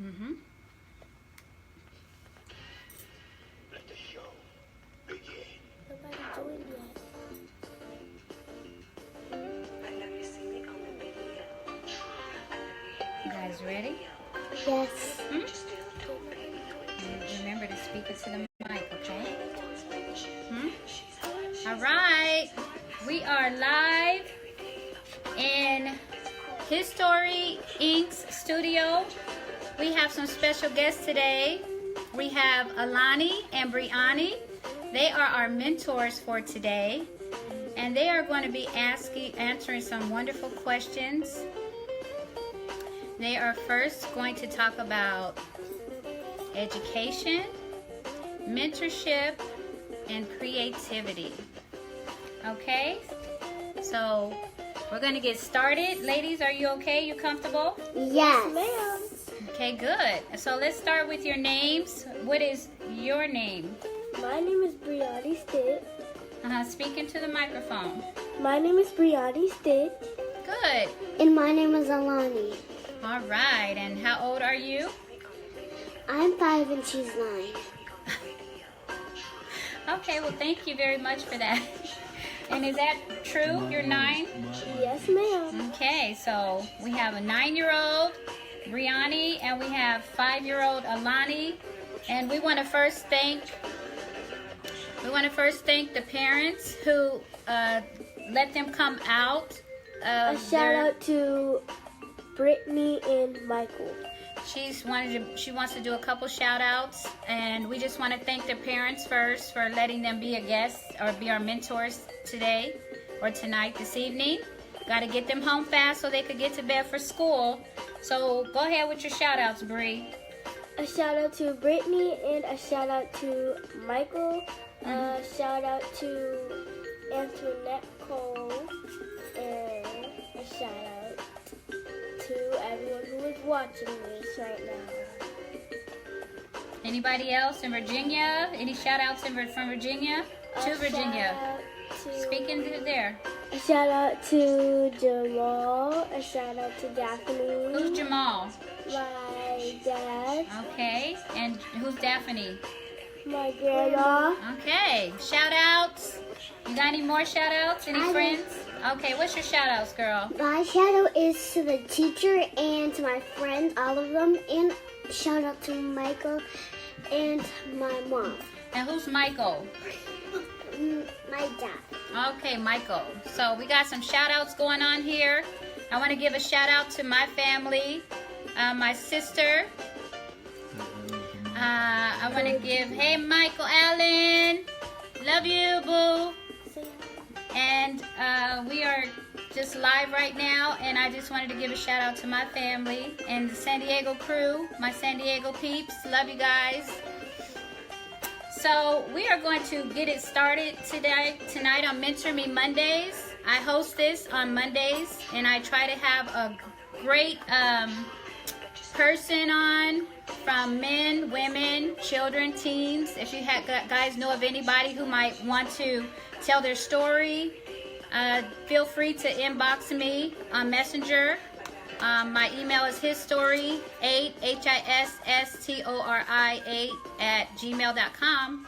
Mm-hmm. Let the show begin. Nobody joined yet. You guys ready? Yes. Hmm? And remember to speak it to the mic, okay? Hmm? All right. We are live in HisStori Inc.'s studio. We have some special guests today. We have Lani and Briani. They are our mentors for today. And they are going to be answering some wonderful questions. They are first going to talk about education, mentorship, and creativity. Okay? So we're going to get started. Ladies, are you okay? You comfortable? Yes, ma'am. Okay, good. So let's start with your names. What is your name? My name is Briani Stitt. Speak into the microphone. My name is Briani Stitt. Good. And my name is Alani. All right. And how old are you? I'm 5 and she's 9. Okay, well, thank you very much for that. And is that true? You're 9? Yes, ma'am. Okay, so we have a 9-year-old, Briani, and we have 5-year-old Alani. And we want to first thank the parents who let them come out. A shout out to Brittany and Michael. She wants to do a couple shout outs, and we just want to thank their parents first for letting them be a guest or be our mentors today or tonight, this evening. Got to get them home fast so they could get to bed for school. So go ahead with your shout outs, Bree. A shout out to Brittany and a shout out to Michael. A shout out to Antoinette Cole and a shout out to everyone who is watching this right now. Anybody else in Virginia? Any shout outs from Virginia? To Virginia. Speak into there. A shout out to Jamal. A shout out to Daphne. Who's Jamal? My dad. Okay. And who's Daphne? My grandma. Okay. Shout outs. You got any more shout outs? Any friends? Okay. What's your shout outs, girl? My shout out is to the teacher and to my friends, all of them. And shout out to Michael and my mom. And who's Michael? My dad. Okay, Michael. So we got some shout outs going on here. I want to give a shout out to my family, my sister. I want to give, hey, Michael Allen. Love you, boo. And we are just live right now, and I just wanted to give a shout out to my family and the San Diego crew, my San Diego peeps. Love you guys. So we are going to get it started tonight on Mentor Me Mondays. I host this on Mondays, and I try to have a great person on, from men, women, children, teens. If you guys know of anybody who might want to tell their story, feel free to inbox me on Messenger. My email is HisStori8, HISSTORI8 @gmail.com.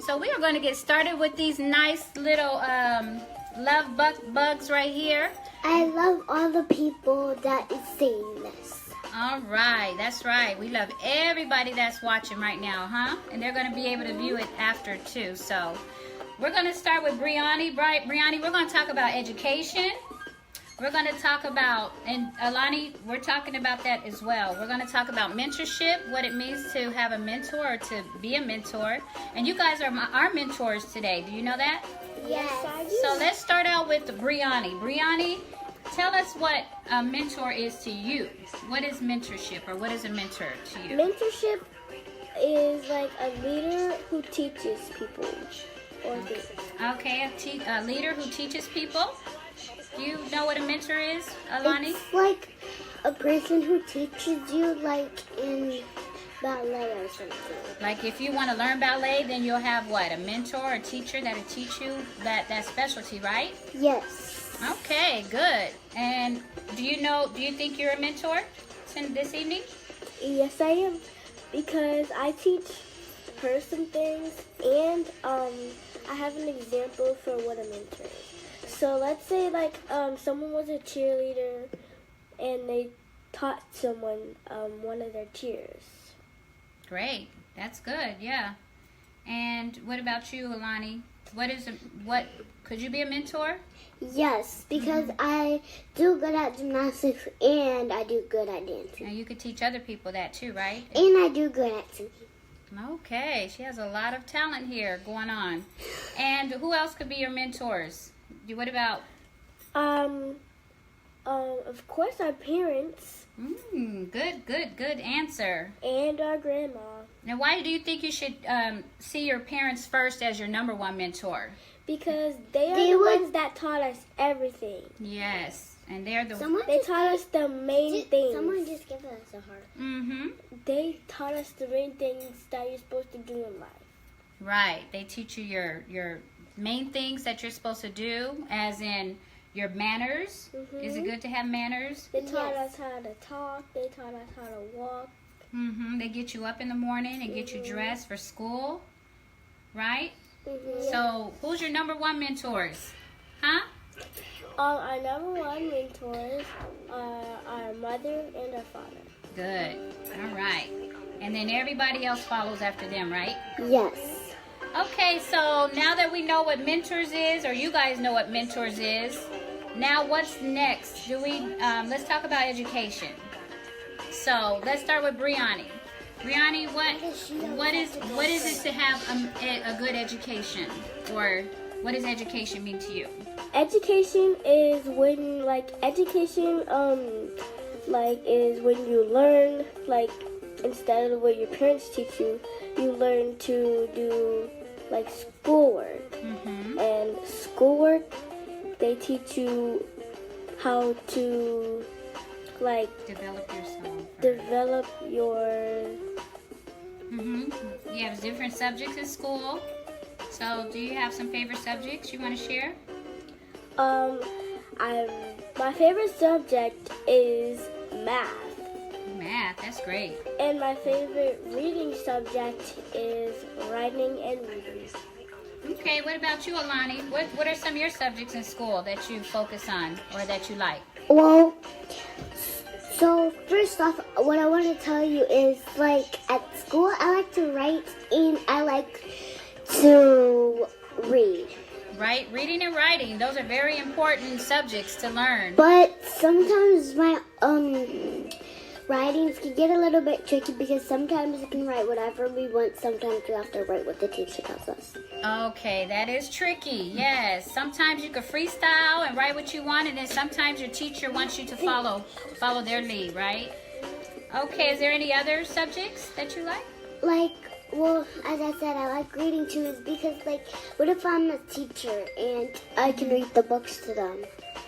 So we are going to get started with these nice little love bugs right here. I love all the people that is saying this. All right, that's right. We love everybody that's watching right now, huh? And they're going to be able to view it after too. So we're going to start with Briani. Briani, we're going to talk about education. We're going to talk about, and Alani, we're talking about that as well. We're going to talk about mentorship, what it means to have a mentor or to be a mentor. And you guys are our mentors today. Do you know that? Yes, I do. So let's start out with Briani. Briani, tell us what a mentor is to you. What is mentorship, or what is a mentor to you? Mentorship is like a leader who teaches people. Or Okay, a leader who teaches people. Do you know what a mentor is, Alani? It's like a person who teaches you, like in ballet or something. Like if you want to learn ballet, then you'll have what? A mentor, a teacher that'll teach you that specialty, right? Yes. Okay, good. And do you think you're a mentor this evening? Yes, I am. Because I teach her some things, and I have an example for what a mentor is. So let's say like someone was a cheerleader, and they taught someone one of their cheers. Great. That's good. Yeah. And what about you, Alani? Could you be a mentor? Yes, because I do good at gymnastics and I do good at dancing. Now you could teach other people that too, right? And I do good at singing. Okay, she has a lot of talent here going on. And who else could be your mentors? What about? Of course, our parents Good answer. and our grandma. Now, why do you think you should see your parents first as your number one mentor? Because they are the ones that taught us everything. Yes, and they're the. They taught us the main things. Someone just give us a heart. Mm-hmm. They taught us the main things that you're supposed to do in life. Right. They teach you your main things that you're supposed to do, as in your manners. Mm-hmm. Is it good to have manners? They taught us how to talk. They taught us how to walk. Mm-hmm. They get you up in the morning and get you dressed for school, right? Mm-hmm. So, who's your number one mentors? Huh? Our number one mentors are our mother and our father. Good. All right. And then everybody else follows after them, right? Yes. Okay, so now that we know what mentors is, or you guys know what mentors is, now what's next? Let's talk about education. So let's start with Brianni. Brianni, what is it to have a good education, or what does education mean to you? Education is when is when you learn, like, instead of what your parents teach you, you learn to do like schoolwork. Mm-hmm. And schoolwork, they teach you how to like Develop yourself. develop your Mm-hmm. You have different subjects in school. So do you have some favorite subjects you want to share? my favorite subject is math. Math, that's great. And my favorite reading subject is writing and reading. Okay, what about you, Alani? What are some of your subjects in school that you focus on or that you like? Well, so first off, what I want to tell you is, like, at school, I like to write and I like to read. Right? Reading and writing, those are very important subjects to learn. But sometimes my writings can get a little bit tricky because sometimes we can write whatever we want. Sometimes we have to write what the teacher tells us. Okay, that is tricky. Yes. Sometimes you can freestyle and write what you want, and then sometimes your teacher wants you to follow their lead, right? Okay, is there any other subjects that you like? Like, well, as I said, I like reading too, is because, like, what if I'm a teacher and I can read the books to them?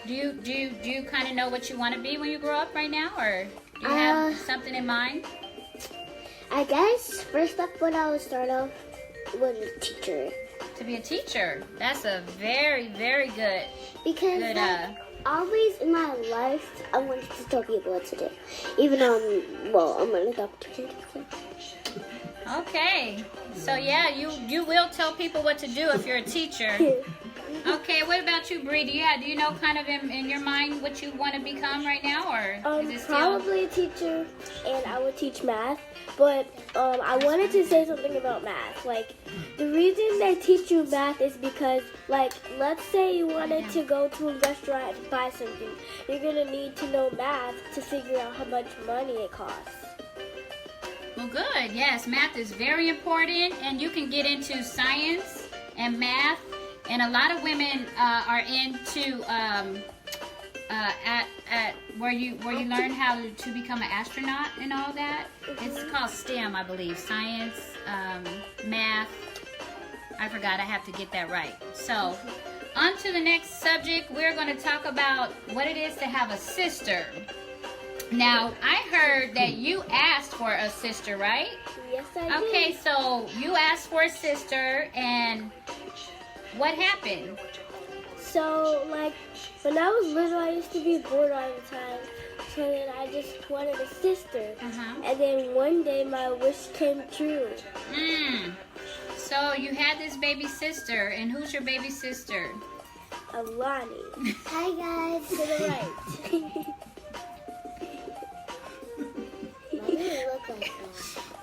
Do you kind of know what you want to be when you grow up right now, or do you have something in mind? I guess first up, what I would start off was a teacher. To be a teacher. That's a very, very good. Because always in my life, I wanted to tell people what to do. Even I'm an adult teacher. Okay. So yeah, you will tell people what to do if you're a teacher. Okay, what about you, Bree? Do you know kind of in your mind what you want to become right now, or is it still? Probably a teacher, and I would teach math. But I wanted to say something about math. Like, the reason they teach you math is because, like, let's say you wanted to go to a restaurant and buy something. You're gonna need to know math to figure out how much money it costs. Well, good. Yes, math is very important, and you can get into science and math. And a lot of women are into at where you learn how to become an astronaut and all that. It's called STEM, I believe. Science, math. I forgot. I have to get that right. So, on to the next subject. We're going to talk about what it is to have a sister. Now, I heard that you asked for a sister, right? Yes, I did. Okay, so you asked for a sister, and what happened? So, like, when I was little, I used to be bored all the time. so then I just wanted a sister. Uh-huh. And then one day my wish came true. So you had this baby sister, and who's your baby sister? Lani. Hi guys. To the right. Why do you look like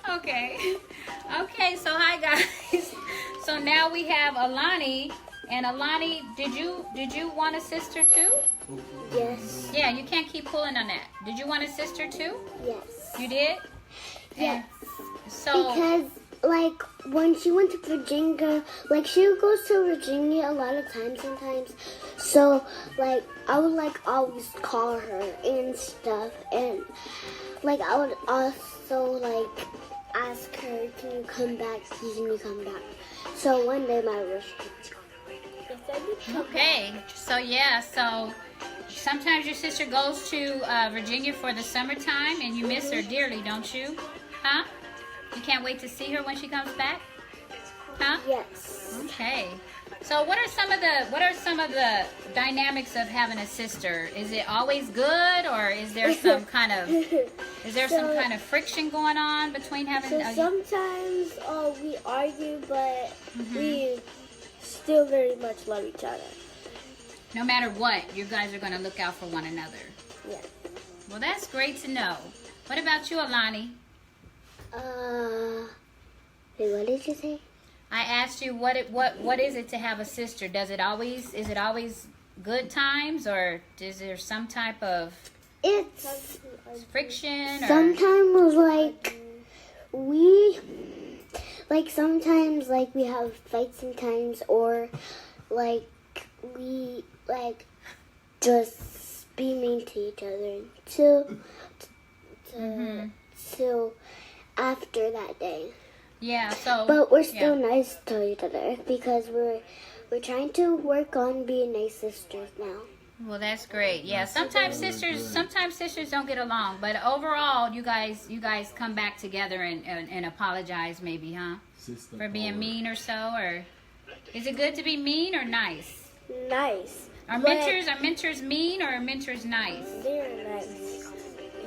that? Okay, so hi guys. So now we have Alani, and Alani, did you want a sister too? Yes. Yeah, you can't keep pulling on that. Did you want a sister too? Yes. You did? Yes. So Because, like, when she went to Virginia, like, she goes to Virginia a lot of times sometimes. So, like, I would, like, always call her and stuff. And, like, I would also, like, ask her, can you come back? Please, can you come back? So, one day my wish came true. okay, so sometimes your sister goes to Virginia for the summertime, and you miss her dearly, don't you? Huh? You can't wait to see her when she comes back? Huh? Yes. Okay. So what are some of the dynamics of having a sister? Is it always good, or is there some kind of friction going on between having? So sometimes we argue, but we still very much love each other. No matter what, you guys are going to look out for one another. Yeah. Well, that's great to know. What about you, Alani? Wait, what did you say? I asked you what is it to have a sister? Is it always good times, or is there some type of It's friction? Or? sometimes sometimes we have fights sometimes, or like we like just be mean to each other till after that day. Yeah. So. But we're still nice to each other because we're trying to work on being nice sisters now. Well, that's great. Yeah. Sometimes sisters don't get along, but overall, you guys come back together and apologize, maybe, huh? For being mean or so, or is it good to be mean or nice? Nice. Are mentors mean, or are mentors nice? They're nice.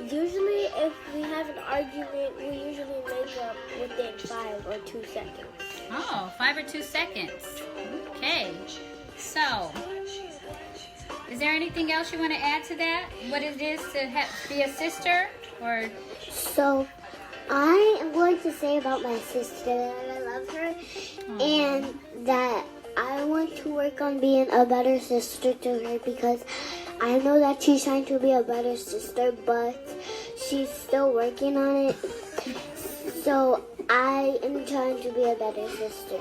Usually, if we have an argument, we usually make up within 5 or 2 seconds. Oh, 5 or 2 seconds. Okay. So, is there anything else you want to add to that? What it is to be a sister, or? So, I am going to say about my sister that I love her and that I want to work on being a better sister to her because I know that she's trying to be a better sister, but she's still working on it. So I am trying to be a better sister.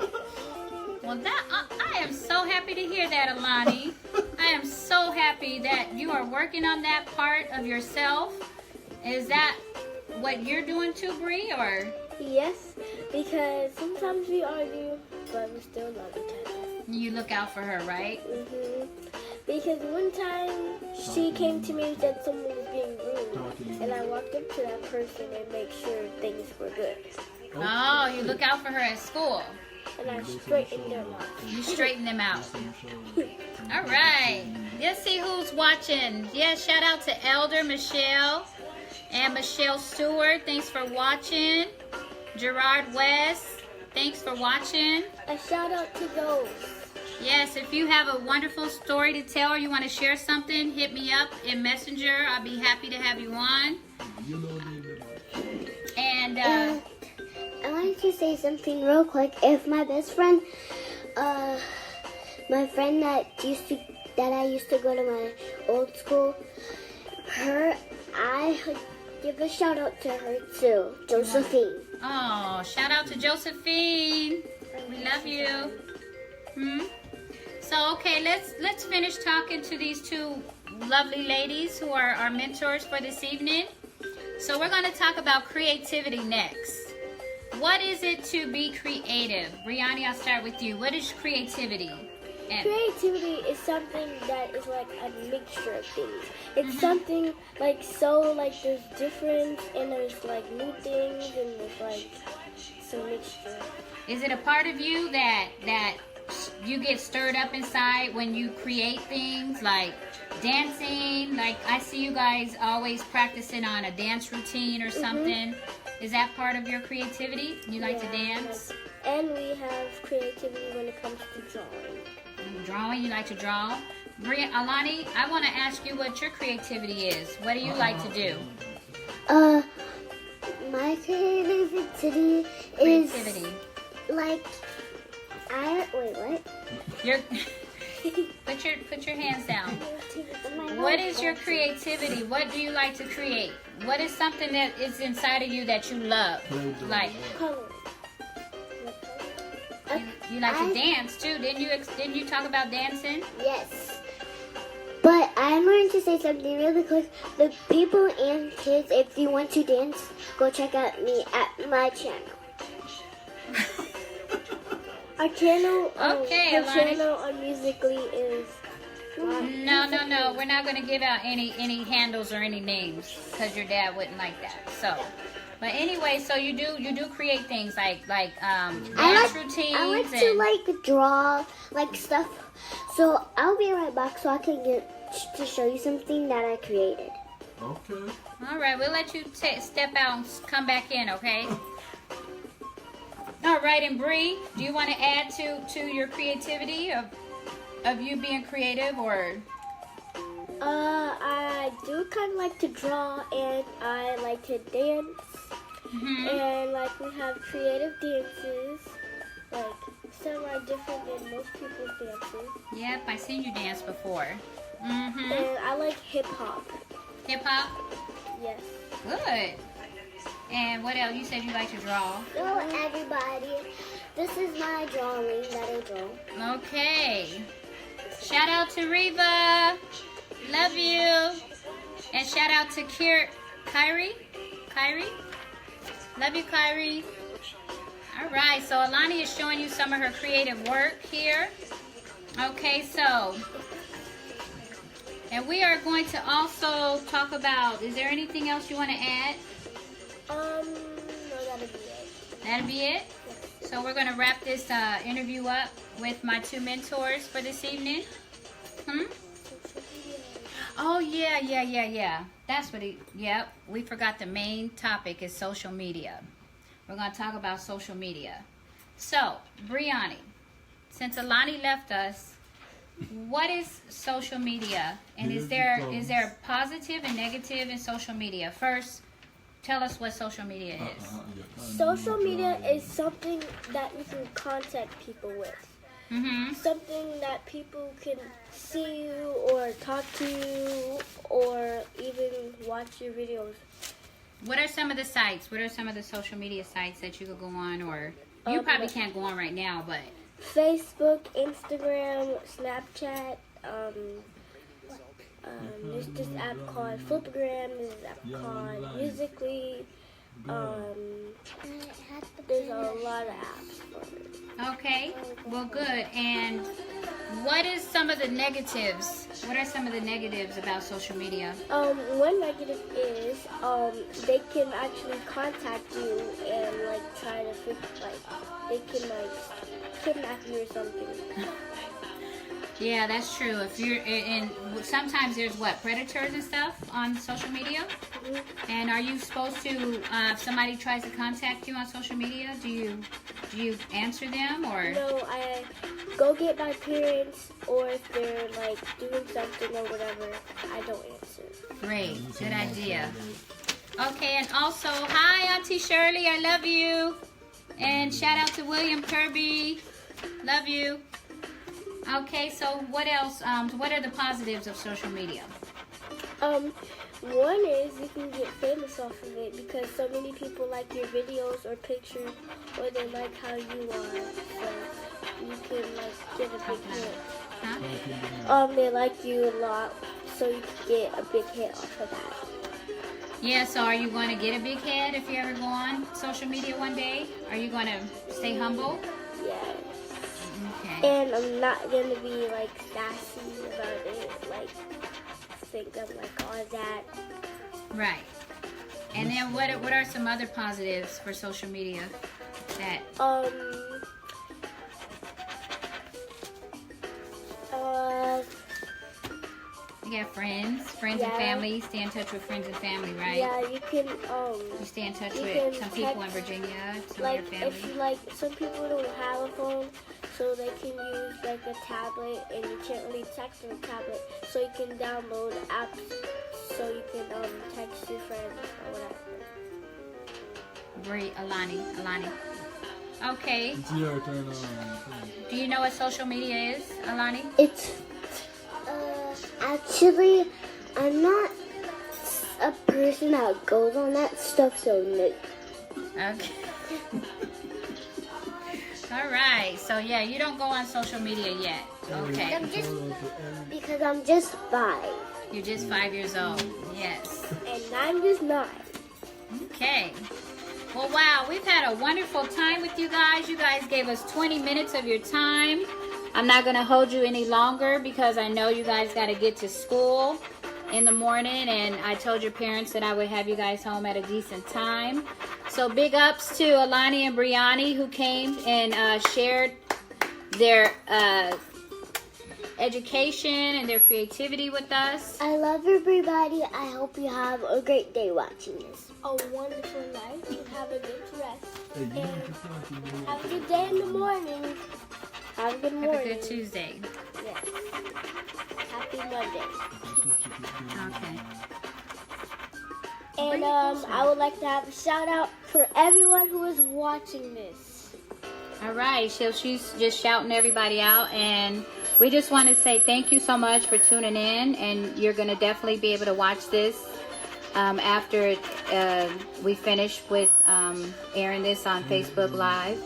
Well, I am so happy to hear that, Alani. I am so happy that you are working on that part of yourself. Is that what you're doing too, Bri, or? Yes, because sometimes we argue, but we still love each other. You look out for her, right? Because one time she came to me and said someone was being rude, and I walked up to that person and make sure things were good. Oh, you look out for her at school. And I straightened them out. You straighten them out. All right. Let's see who's watching. Yeah, shout out to Elder Michelle and Michelle Stewart. Thanks for watching. Gerard West, thanks for watching. A shout out to those. Yes, if you have a wonderful story to tell or you want to share something, hit me up in Messenger. I'll be happy to have you on. And I wanted to say something real quick. If my best friend, my friend that I used to go to my old school, I give a shout out to her too, Josephine. oh, shout out to Josephine. We love you. So okay, let's finish talking to these two lovely ladies who are our mentors for this evening. So we're going to talk about creativity next. What is it to be creative? Brianni, I'll start with you. What is creativity? Creativity is something that is like a mixture of things. It's something like there's difference and there's like new things and there's like some mixture. Is it a part of you that you get stirred up inside when you create things? Like dancing? Like I see you guys always practicing on a dance routine or something. Is that part of your creativity? You like to dance? And we have creativity when it comes to drawing. Drawing, you like to draw? Alani, I want to ask you what your creativity is. What do you like to do? My creativity is like wait, what? Your put your hands down. What is your creativity? What do you like to create? What is something that is inside of you that you love? Like Coloring. you like to dance too? Didn't you talk about dancing? Yes. But I'm going to say something really quick. The people and kids, if you want to dance, go check out me at my channel. Our channel, Okay, her Alani. channel on Musically is. No. We're not going to give out any handles or any names because your dad wouldn't like that. So, but anyway, so you do create things like dance routines. I like to draw like stuff. So I'll be right back so I can get to show you something that I created. Okay. All right, we'll let you step out and come back in, okay? All right, and Bree, do you want to add to your creativity of you being creative or? I do kind of like to draw and I like to dance. And like we have creative dances. Like some are different than most people's dances. Yep, I've seen you dance before. And I like hip hop. Hip hop? Yes. Good. And what else? You said you like to draw. Hello everybody. This is my drawing that I draw. Okay. Shout out to Reva. Love you. And shout out to Kyrie. Love you, Kyrie. All right. So Alani is showing you some of her creative work here. Okay. So, and we are going to also talk about, is there anything else you want to add? No, that'll be it. That'll be it? So we're going to wrap this interview up with my two mentors for this evening. Oh, yeah. That's what yep. We forgot the main topic is social media. We're going to talk about social media. So, Brianni, since Alani left us, what is social media? And is there positive and negative in social media? First, tell us what social media is. Social media is something that you can contact people with. Something that people can see you or talk to you or even watch your videos. What are some of the sites? What are some of the social media sites that you could go on? Or you probably can't go on right now, but Facebook, Instagram, Snapchat. There's this app called Flipagram. There's this app called Musically. There's a lot of apps for it. okay. Well, good. And what is some of the negatives? What are some of the negatives about social media? One negative is they can actually contact you and like try to they can like kidnap you or something. Yeah, that's true. If you're and sometimes there's predators and stuff on social media. And are you supposed to? If somebody tries to contact you on social media, do you answer them or? No, I go get my parents, or if they're like doing something or whatever, I don't answer. Great, good idea. Okay, and also, hi Auntie Shirley, I love you. And shout out to William Kirby, love you. Okay, so what else? What are the positives of social media? One is you can get famous off of it because so many people like your videos or pictures, or they like how you are, so you can like get a big hit. Huh? They like you a lot, so you can get a big hit off of that. Yeah, so are you going to get a big head if you ever go on social media one day? Are you going to stay humble? Yeah. Okay. And I'm not gonna be like sassy about it, like think of like all that. Right. And then what are some other positives for social media that You got friends and Yeah. family. You stay in touch with friends and family, right? Yeah, you can You stay in touch You with can some people in text, Virginia, some like of your family. if you like, some people don't have a phone, so they can use like a tablet, and you can't really text on a tablet, so you can download apps, so you can text your friends or whatever. Bri, Alani. Okay. It's your turn on. Do you know what social media is, Alani? It's actually, I'm not a person that goes on that stuff, so no. Okay. All right. So yeah, you don't go on social media yet. Okay. Because I'm just 5. You're just 5 years old. Yes. And I'm just 9. Okay. Well, wow, we've had a wonderful time with you guys. You guys gave us 20 minutes of your time. I'm not going to hold you any longer because I know you guys got to get to school in the morning, and I told your parents that I would have you guys home at a decent time. So big ups to Alani and Brianni who came and shared their education and their creativity with us. I love everybody. I hope you have a great day watching this. A wonderful night, and have a good rest. Hey, you And need to talk to me. have a good day in the morning. Have a good Have morning. a good Tuesday. Yes. Happy Monday. Okay. And I would like to have a shout out for everyone who is watching this. All right, so she's just shouting everybody out, and we just want to say thank you so much for tuning in, and you're going to definitely be able to watch this after we finish with airing this on Facebook Live.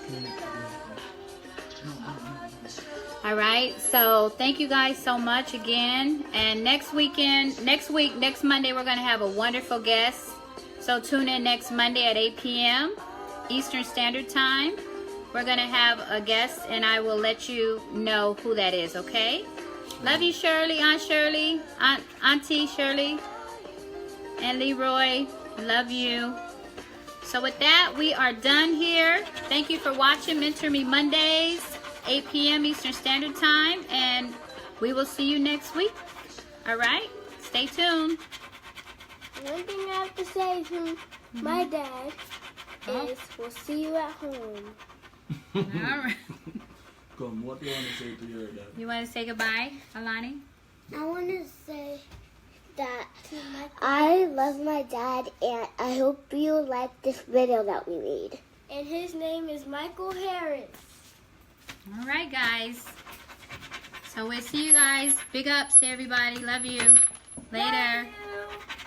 All right, so thank you guys so much again, and next Monday, we're going to have a wonderful guest, so tune in next Monday at 8 p.m. Eastern Standard Time. We're going to have a guest, and I will let you know who that is, okay? Love you, Shirley, Aunt Shirley, Auntie Shirley, and Leroy. Love you. So with that, we are done here. Thank you for watching Mentor Me Mondays, 8 p.m. Eastern Standard Time, and we will see you next week. All right? Stay tuned. One thing I have to say to my dad is, we'll see you at home. All right. Come, what do you want to say to your dad? You want to say goodbye, Alani? I want to say that I love my dad, and I hope you like this video that we made. And his name is Michael Harris. All right, guys. So we'll see you guys. Big ups to everybody. Love you. Later. Love you.